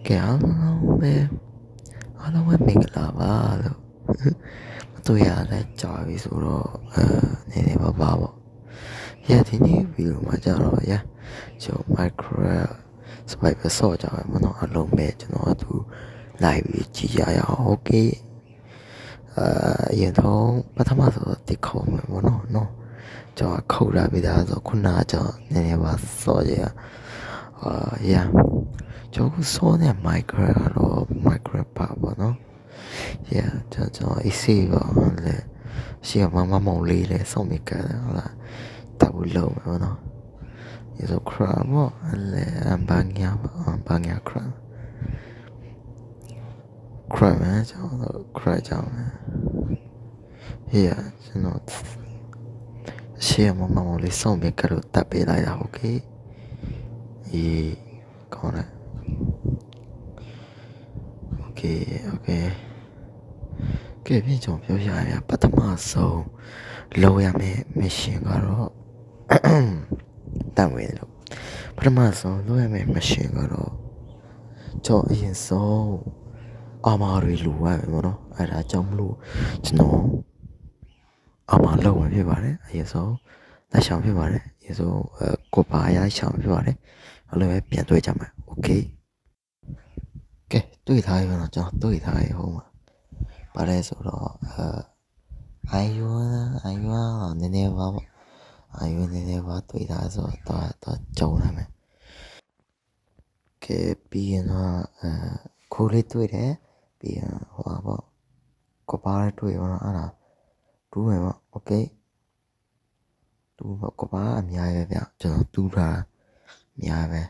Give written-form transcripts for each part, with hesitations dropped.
ကဲအားလုံးပဲမင်္ဂလာပါလို့မတွေ့ရလဲကြာပြီဆိုတော့နေနေပါပေါ့ဒီနေ့ဗီဒီယိုမှာကြတော့ကျွန်တော် Minecraft Survival ဆော့ကြမယ်မနော်အလုံးပဲကျွန်တော်သူ live ကြည့်ရအောင် okay အရင်တော့ပထမဆိုတော့တိခေါ်မယ်ပေါ့နော်ကျွန်တော်ခုတ်လာပြီးသားဆိုခုနကကျွန်တော်နည်းနည်းပါဆော့ကြရကျွန်တော်ဆောတဲ့ Minecraft ကတော့ Minecraft ပါပေါ့နော်ကျွန်တော်အစီပါလေရှိမမောင်လေးလေစောင့်မိကြတယ်ဟုတ်လားတဘူးလုံးပေါ့နော်ဒီဆို crab ပေါ့လေဘာညာ crab ကျွန်တော် crab ကြောင်းကျွန်တော်ရှိမမောင်လေးစောင့်မိကြလို့တပ်ပေးလိုက်တာ okay ကောင်းတယ် okay ကဲပြင်ကျွန်တော်ပြောရပထမဆုံးလောရမယ်မရှင်ကတော့တန်ဝေလို့ပထမဆုံးလောရမယ်မရှင်ကတော့ကျွန်တော်အရင်ဆုံးအာမာတွေလူရမယ်ပေါ့နော်အဲ့ဒါကြောင့်မလို့ကျွန်တော်အာမာလောက်ဝင်ဖြစ်ပါတယ်အရင်ဆုံးလက်ဆောင်ဖြစ်ပါတယ်အရင်ဆုံးကိုပါရိုက်ဆောင်ဖြစ်ပါတယ်အဲ့လိုပဲပြန်တွေ့ကြမှာ okay ကဲတွေ့ထားရတော့ကျွန်တော်တွေ့ထားရဟိုမှာပါတယ်ဆိုတော့အာယွန်းနည်းနည်းပါပေါ့အာယွန်းနည်းနည်းပါတွေ့ထားဆိုတော့ကြုံလာမယ်ကဲပြီးရင်တော့ခိုးလေးတွေ့တယ်ပြီးရင်ဟိုပါပေါ့ကပါလေးတွေ့ရောအဲ့ဒါတူးမယ်ပေါ့ okay တူးပေါ့ကပါအများပဲဗျကျွန်တော်တူးထားအများပဲ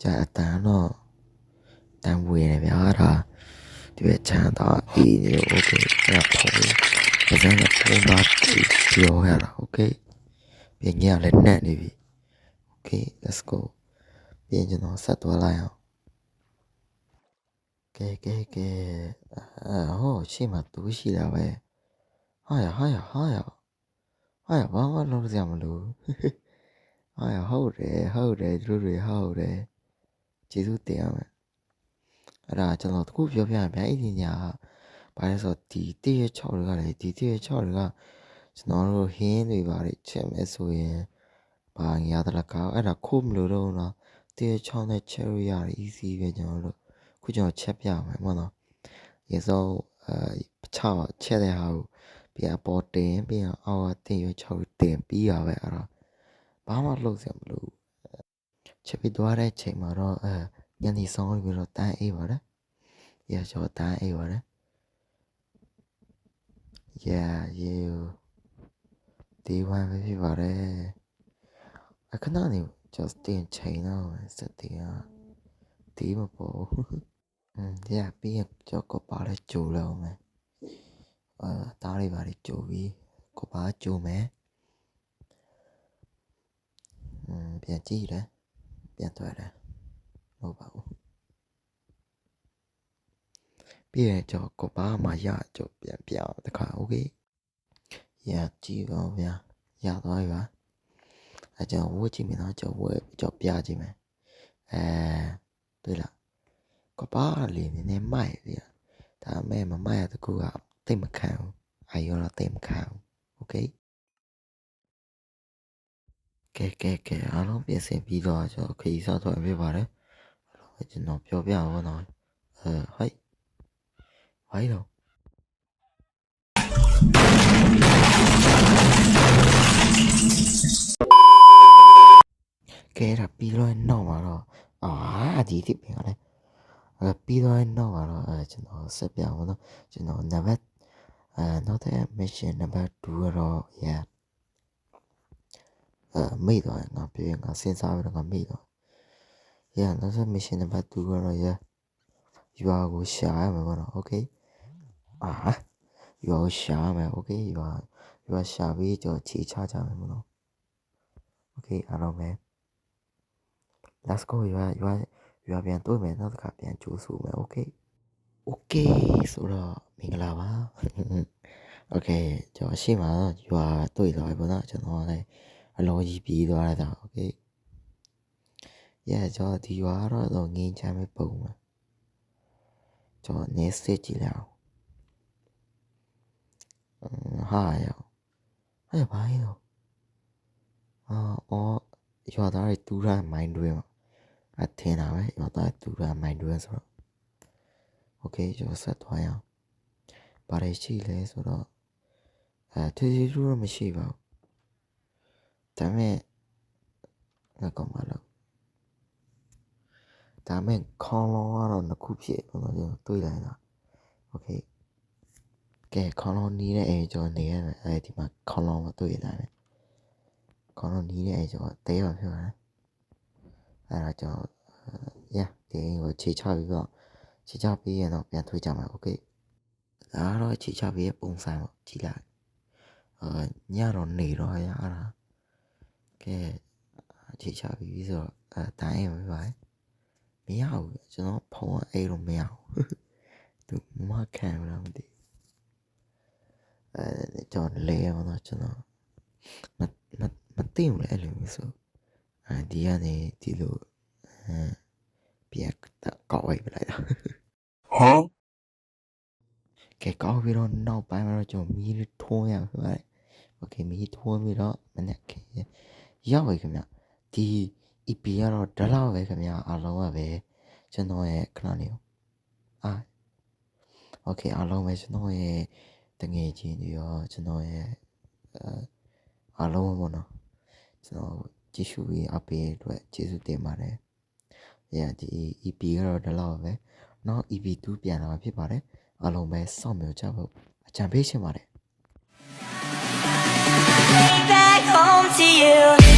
ကြာအတန်တော့တန်ဝေးတယ်ဗျာဒါဒီပဲချမ်းသာအေးနေလို့ okay အဲ့ဒါပေါ့ဒါကြောင့်ပုံမှန်ပြောရတာ okay ပြင်ကြီးကလည်းနှက်နေပြီ okay let's go ပြင်ကျွန်တော်ဆက်သွားလိုက်အောင်ကဲဟောရှေ့မှာတူးရှိတာပဲဟာရဘာမှလုပ်စရာမလိုဟုတ်တယ်သူတို့တွေဟုတ်တယ်ကျေးဇူးတင်ရမယ်အဲ့ဒါကျွန်တော်တခုပြောပြရမယ်အဲ့ဒီညာဘာလဲဆိုဒီတည့်ရ6တွေကလေဒီတည့်ရ6တွေကကျွန်တော်တို့ဟင်းတွေပါချက်မယ်ဆိုရင်ဘာညာတလကောက်အဲ့ဒါခိုးမလို့တော့နော်တည့်ရ6နဲ့ချက်လို့ရတယ် easy ပဲကျွန်တော်တို့ခုကျွန်တော်ချက်ပြမယ်မဟုတ်နော်ရေစောချက်တဲ့ဟာကိုပြန်အပေါ်တင်ပြန်အောက်ကတင်ရ6တင်ပြီးရပဲအဲ့တော့ဘာမှလုပ်စရာမလိုချက်ပြီးသွားတဲ့ချိန်မှာတော့ညနေဆောင်ပြီးတော့တန်းအေးပါတယ်ကျွန်တော်တန်းအေးပါတယ်ဒီဝမ်းပဲဖြစ်ပါတယ်အခဏနေ just တင်ချိန်တော့စတင်ဒီမပေါ်ပြီးရင်ကျွန်တော်ကပါလဲကြိုလောက်မယ်တားလေးပါကြိုပြီးကပါကြိုမယ်ပြန်ကြည့်တယ်ပြန်ထွက်တယ်ဟုတ်ပါဘူးပြီးရင်ကျွန်တော်ကပါမှာကျွန်တော်ပြန်ပြအောင်တခါ okay ကြည့်ပါဦးဗျာရသွားပြီပါကျွန်တော်ဝတ်ကြည့်မယ်နော်ကျွန်တော်ပြကြည့်မယ်တွေ့လားကပါလေးနည်းနည်းမိုက်ဗျာဒါမဲ့မမိုက်ရတကူကတိတ်မခံဘူးအာရောတော့တိတ်မခံဘူး okay ကဲအားလုံးပြင်ဆင်ပြီးတော့ကျွန်တော်ခရီးစားသွားပြပါတယ်ကျွန်တော်ပြောပြပါတော့ဟိုက်ဝိုင်းတော့ကဲဒါပြီးတော့နောက်မှာတော့ဒီတိပြင်ရတယ်ပြီးတော့နောက်မှာတော့ကျွန်တော်ဆက်ပြပါတော့ကျွန်တော်နံပါတ်နောက်တဲ့ mission နံပါတ်2ကတော့မေ့သွားငါပြေငါစဉ်းစားပြီးတော့ငါမေ့သွားနောက်တဲ့ mission နံပါတ်2ကတော့ရွာကိုရှာရမှာပေါ့နော် okay ရွာကိုရှာရမယ် okay ရွာရှာပြီးကျွန်တော်ခြေချကြမယ်ပေါ့နော် okay အားလုံးပဲ let's go ရွာပြန်တွေ့မယ်နောက်တစ်ခါပြန်ကြိုးဆိုမယ် okay ဆိုတော့မင်္ဂလာပါ okay ကျွန်တော်ရှေ့မှာရွာတွေ့သွားပြီပေါ့နော်ကျွန်တော်လည်းအလောကြီးပြီးသွားတာ okay Yeah ကျွန်တော်ဒီရွာကတော့ငင်းချမ်းပဲပုံမှာကျွန်တော်နေစစ်ကြည့်လိုက်အောင်ဟာရောအဲ့ဘာလဲတော့အော်ရွာသားတွေတူရမိုင်းတွင်းမှာအထင်တာပဲရွာသားတူရမိုင်းတွင်းဆိုတော့โอเคကျွန်တော်ဆက်သွားရအောင်ဘာတွေရှိလဲဆိုတော့ထေးထူးတော့မရှိပါဘူးဒါပေမဲ့ငါကောင်းပါလို့ဒါပေမဲ့ခေါင်းလုံးကတော့နှစ်ခုဖြစ်ကျွန်တော်တွေးလိုက်တာโอเคကဲခေါင်းလုံးနီးတဲ့အိမ်ကျွန်တော်နေရမယ်အဲဒီမှာခေါင်းလုံးမတွေ့လာတယ်ခေါင်းလုံးနီးတဲ့အိမ်ကျွန်တော်တဲပါဖြစ်ပါတယ်အဲ့ဒါကျွန်တော်ဒီအိမ်ကိုခြေချပြီးတော့ခြေချပြီးရင်တော့ပြန်ထွေးကြမှာโอเคဒါကတော့ခြေချပြီးရဲ့ပုံစံပေါ့ကြည့်လိုက်ညတော့နေတော့ရအဲ့ဒါကဲခြေချပြီးဆိုတော့တိုင်းပဲပါမရဘူးကျွန်တော်ဖုန်းအဲ့လိုမရဘူးသူမခံဘူးလားမသိကျွန်တော်လဲအောင်တော့ကျွန်တော်မသိဘူးလေအဲ့လိုမျိုးဆိုဒီကနေဒီလိုပြန်ကောက်ဝိုက်ပလိုက်တာဟမ်ကဲကောက်ပြီးတော့နောက်ပိုင်းမှာတော့ကျွန်တော်မီးထွန်းရပါမယ်โอเคမီးထွန်းပြီးတော့မနေ့ကရောက်ပြီခင်ဗျဒီ EP ကတော့ဒါလောက်ပဲခင်ဗျအားလုံးကပဲကျွန်တော်ရဲ့ခဏလေးโอเคအားလုံးပဲကျွန်တော်ရဲ့တငယ်ချင်းတွေရောကျွန်တော်ရဲ့အားလုံးပေါ့နော်ကျွန်တော်ကြည့်ရှုပြီးအပေးအတွက်ကျေးဇူးတင်ပါတယ်ဒီ EP ကတော့ဒါလောက်ပဲနောက် EP 2ပြန်လာမှာဖြစ်ပါတယ်အားလုံးပဲစောင့်မျှော်ကြဖို့အကြံပေးချင်ပါတယ် Back home to you